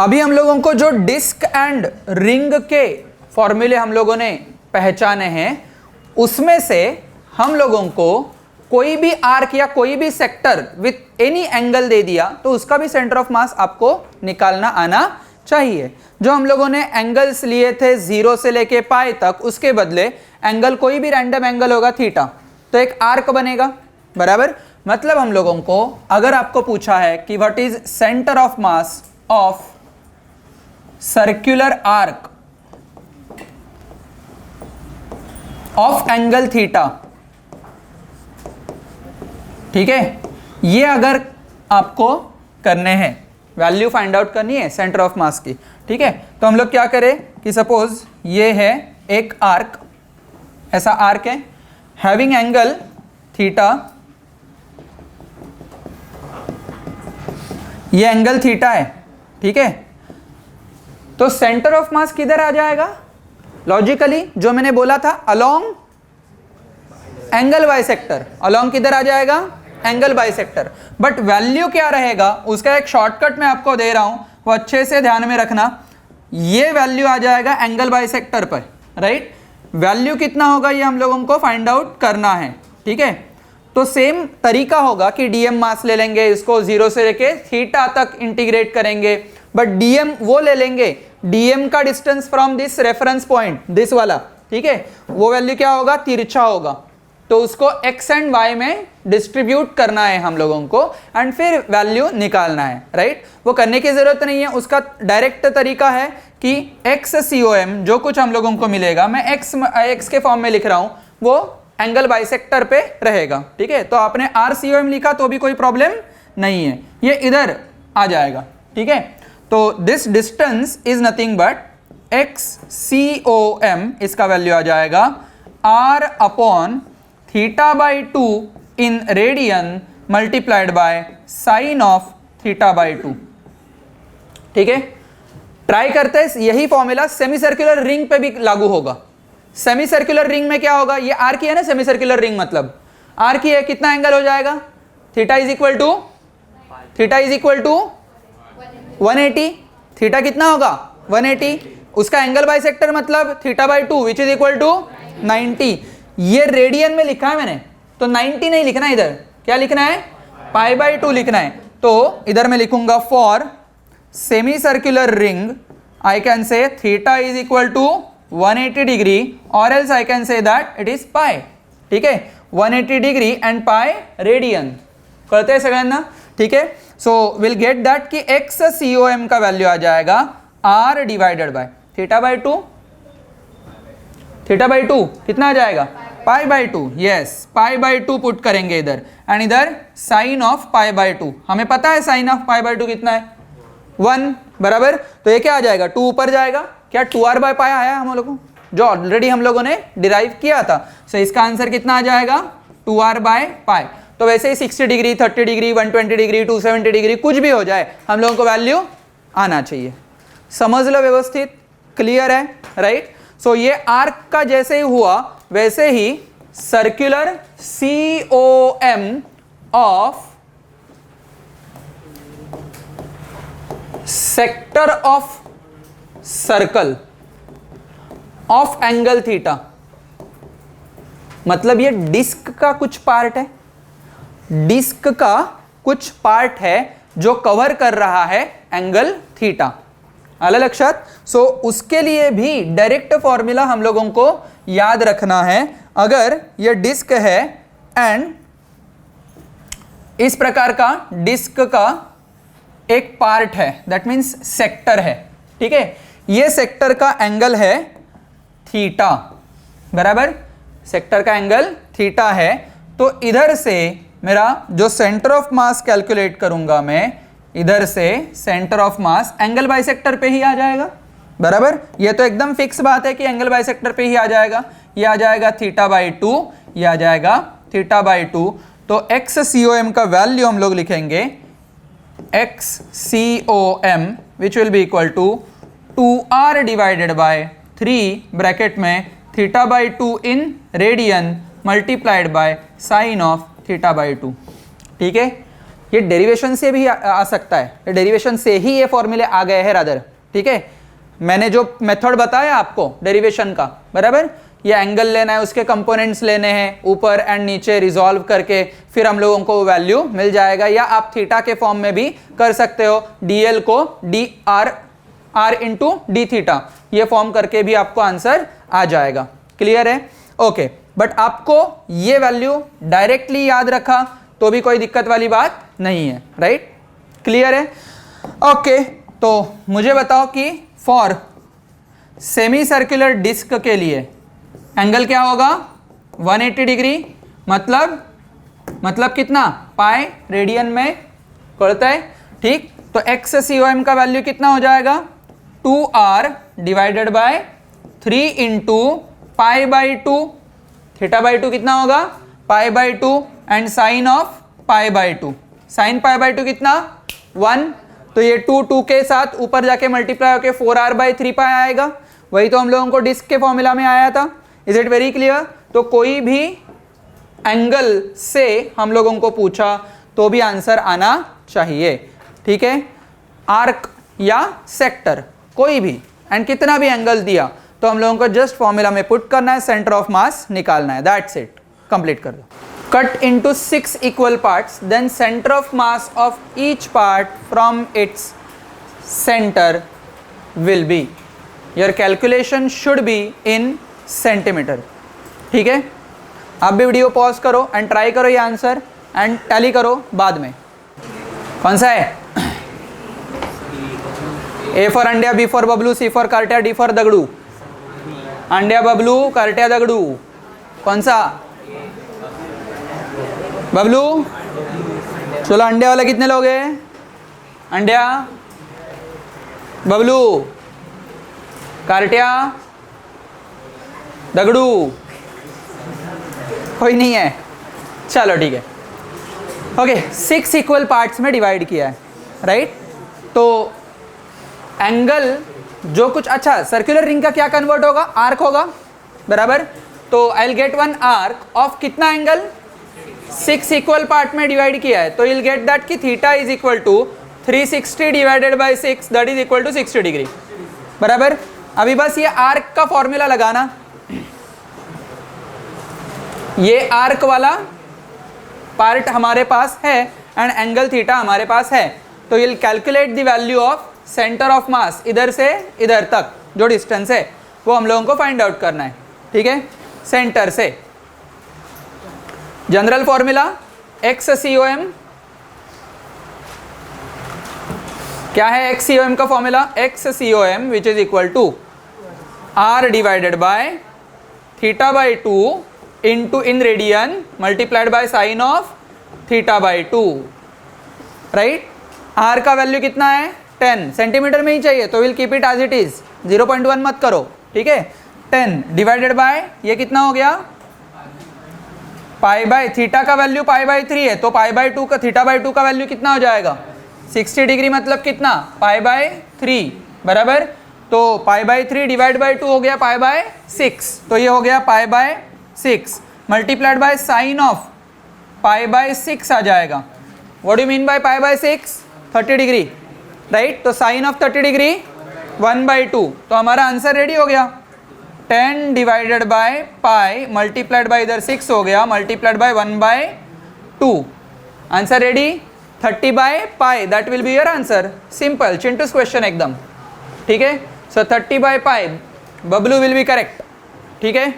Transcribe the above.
अभी हम लोगों को जो डिस्क एंड रिंग के फॉर्मूले हम लोगों ने पहचाने हैं, उसमें से हम लोगों को कोई भी आर्क या कोई भी सेक्टर विथ एनी एंगल दे दिया तो उसका भी सेंटर ऑफ मास आपको निकालना आना चाहिए। जो हम लोगों ने एंगल्स लिए थे 0 से लेके पाई तक, उसके बदले एंगल कोई भी रैंडम एंगल होगा थीटा, तो एक आर्क बनेगा, बराबर। मतलब हम लोगों को अगर आपको पूछा है कि what is centre of mass of circular arc of angle theta, ठीक है, ये अगर आपको करने हैं, वैल्यू फाइंड आउट करनी है सेंटर ऑफ मास की, ठीक है, तो हम लोग क्या करें कि सपोज ये है एक आर्क, ऐसा आर्क है हैविंग एंगल थीटा, ये एंगल थीटा है, ठीक है, तो सेंटर ऑफ मास किधर आ जाएगा? लॉजिकली जो मैंने बोला था अलोंग एंगल बाइसेक्टर, अलोंग किधर आ जाएगा? Angle bisector. बट वैल्यू क्या रहेगा उसका एक शॉर्टकट मैं आपको दे रहा हूं, वो अच्छे से ध्यान में रखना। ये वैल्यू आ जाएगा एंगल बाइसेक्टर पर, राइट। वैल्यू कितना होगा ये हम लोगों को फाइंड आउट करना है, ठीक है। तो सेम तरीका होगा कि डीएम मास ले लेंगे, इसको 0 से लेके थीटा तक इंटीग्रेट करेंगे, बट डीएम वो ले लेंगे, डीएम का distance from this reference point, this वाला, ठीक है, वो वैल्यू क्या होगा? तिरछा होगा, तो उसको x एंड y में डिस्ट्रीब्यूट करना है हम लोगों को एंड फिर वैल्यू निकालना है, राइट। वो करने की जरूरत नहीं है, उसका डायरेक्ट तरीका है कि XCOM जो कुछ हम लोगों को मिलेगा, मैं x के फॉर्म में लिख रहा हूं, वो एंगल बाइसेक्टर पे रहेगा, ठीक है। तो आपने RCOM लिखा तो भी कोई प्रॉब्लम नहीं है, ये इधर आ जाएगा, ठीक है। तो this distance is nothing but XCOM, इसका वैल्यू आ जाएगा R upon theta by 2 in radian multiplied by sine of theta by 2, ठीक है। ट्राई करते हैं, यही फॉर्मूला सेमी सर्कुलर रिंग पे भी लागू होगा। सेमी सर्कुलर रिंग में क्या होगा? ये आर की है ना, सेमी सर्कुलर रिंग मतलब आर की है, कितना एंगल हो जाएगा? Theta is equal to 180, theta कितना होगा? 180, उसका एंगल बाइसेक्टर मतलब theta by 2 which is equal to 90। ये रेडियन में लिखा है मैंने, तो 90 नहीं लिखना, इधर क्या लिखना है? पाई बाई 2 लिखना है। तो इधर मैं लिखूंगा for semi circular ring I can say theta is equal to 180 degree, और else I can say that it is pi, ठीक है, 180 डिग्री एंड पाई रेडियन। करते हैं सगळ्यांना, ठीक है। सो विल गेट दैट कि XCOM का वैल्यू आ जाएगा R divided by theta by 2, theta by 2 कितना आ जाएगा? पाई by 2, yes, pi by 2 put करेंगे इधर, एंड इधर साइन ऑफ पाई बाई 2, हमें पता है साइन ऑफ पाई बाई 2 कितना है? 1, बराबर। तो ये क्या आ जाएगा? 2 ऊपर जाएगा, क्या 2R बाय पाई आया हम लोगों को, जो ऑलरेडी हम लोगों ने डिराइव किया था। सो इसका आंसर कितना आ जाएगा? 2R by pi. तो वैसे ही 60 डिग्री, 30 डिग्री, 120 डिग्री, 270 डिग्री, कुछ भी हो जाए हम लोगों को वैल्यू आना चाहिए। समझ लो, व्यवस्थित, क्लियर है, राइट। सो ये आर्क का जैसे ही हुआ वैसे ही circular COM of sector of circle of angle theta, मतलब ये डिस्क का कुछ पार्ट है, डिस्क का कुछ पार्ट है जो कवर कर रहा है एंगल थीटा, आला लक्षात। सो उसके लिए भी डायरेक्ट फॉर्मूला हम लोगों को याद रखना है। अगर ये डिस्क है एंड इस प्रकार का डिस्क का एक पार्ट है, दैट मीन्स सेक्टर है, ठीक है, ये सेक्टर का एंगल है थीटा, बराबर, सेक्टर का एंगल थीटा है। तो इधर से मेरा जो सेंटर ऑफ मास कैलकुलेट करूंगा मैं, इधर से centre of mass angle bisector पे ही आ जाएगा, बराबर। ये तो एकदम फिक्स बात है कि एंगल बाइसेक्टर पे ही आ जाएगा। ये आ जाएगा थीटा बाई 2, ये आ जाएगा थीटा बाई 2। तो XCOM का वैल्यू हम लोग लिखेंगे XCOM which will be equal to 2R divided by 3 bracket में theta by 2 in radian multiplied by sine of theta by 2, ठीक है। ये डेरिवेशन से भी आ सकता है, डेरिवेशन से ही ये फॉर्मूले आ गए हैं रादर, ठीक है। मैंने जो मेथड बताया आपको डेरिवेशन का, बराबर, ये एंगल लेना है, उसके कंपोनेंट्स लेने हैं, ऊपर एंड नीचे रिजॉल्व करके फिर हम लोगों को वैल्यू मिल जाएगा। या आप थीटा के फॉर्म में भी कर सकते हो, dl को r इंटू डी थीटा, ये फॉर्म करके भी आपको आंसर आ जाएगा। क्लियर है? ओके, बट आपको ये वैल्यू डायरेक्टली याद रखा तो भी कोई दिक्कत वाली बात नहीं है, राइट? क्लियर है? ओके, तो मुझे बताओ कि फॉर सेमी सर्कुलर डिस्क के लिए एंगल क्या होगा? 180 डिग्री, मतलब कितना? पाई रेडियन में करता है, ठीक। तो एक्स COM का वैल्यू कितना हो जाएगा? 2r divided by 3 into pi by 2, theta by 2 कितना होगा? Pi by 2 and sine of pi by 2, sine pi by 2 कितना? 1। तो ये 2 के साथ ऊपर जाके मल्टीप्लाई होके 4r बाई 3 पाई आएगा, वही तो हम लोगों को डिस्क के फॉर्मूला में आया था। Is it very clear? तो कोई भी एंगल से हम लोगों को पूछा तो भी आंसर आना चाहिए, ठीक है। आर्क या सेक्टर कोई भी, एंड कितना भी एंगल दिया तो हम लोगों को जस्ट फॉर्मूला में पुट करना है, सेंटर ऑफ मास निकालना है, दैट्स इट। कंप्लीट कर दो। Cut into 6 equal parts, then centre of mass of each part from its centre will be, your calculation should be in centimetre, ठीक है। आप भी वीडियो पॉज करो एंड ट्राई करो ये आंसर एंड टैली करो बाद में। कौन सा है? A for Andya, B for Bablu, C for Kartiya, D for Dagdu. Andya Bablu, Kartiya Dagdu, कौन सा? बबलू। चलो अंडे वाले कितने लोग हैं? अंड्या, बबलू, कार्टिया, दगड़ू, कोई नहीं है? चलो ठीक है। ओके, 6 इक्वल पार्ट्स में डिवाइड किया है, राइट। तो एंगल जो कुछ, अच्छा सर्कुलर रिंग का क्या कन्वर्ट होगा? आर्क होगा, बराबर। तो I will get one arc of कितना एंगल? 6 इक्वल पार्ट में डिवाइड किया है, तो विल गेट दैट कि theta is equal to 360 divided by 6, that is equal to 60 degree, बराबर। अभी बस ये आर्क का फॉर्मूला लगाना, ये आर्क वाला पार्ट हमारे पास है एंड एंगल थीटा हमारे पास है, तो will calculate the value of centre of मास, इधर से इधर तक जो डिस्टेंस है वो हम लोगों को फाइंड आउट करना है, ठीक है। सेंटर से जनरल फॉर्मूला एक्स COM, क्या है एक्स COM का formula? X COM which is equal to r divided by theta by 2 into in radian multiplied by sine of theta by 2, right. r का value कितना है? 10 centimetre में ही चाहिए, तो will keep it as it is, 0.1 मत करो, ठीक है। 10 डिवाइडेड बाय ये कितना हो गया? पाई बाय, थीटा का वैल्यू पाई बाई 3 है, तो पाई बाई 2 का, थीटा बाई 2 का वैल्यू कितना हो जाएगा? 60 डिग्री, मतलब कितना? पाई बाय 3, बराबर। तो पाई बाय 3 डिवाइड बाय 2 हो गया पाई बाय 6, तो ये हो गया pi by 6 multiplied by sine of pi by 6 आ जाएगा। What do mean by pi by 6? 30 degree, right. तो साइन ऑफ 30 डिग्री 1/2, तो हमारा आंसर रेडी हो गया। 10 divided by pi multiplied by इधर 6 हो गया, multiplied by 1/2, answer ready. 30 by pi, that will be your answer. Simple Chintu's question एकदम, ठीक है। So 30 by pi, Bablu will be correct, ठीक है।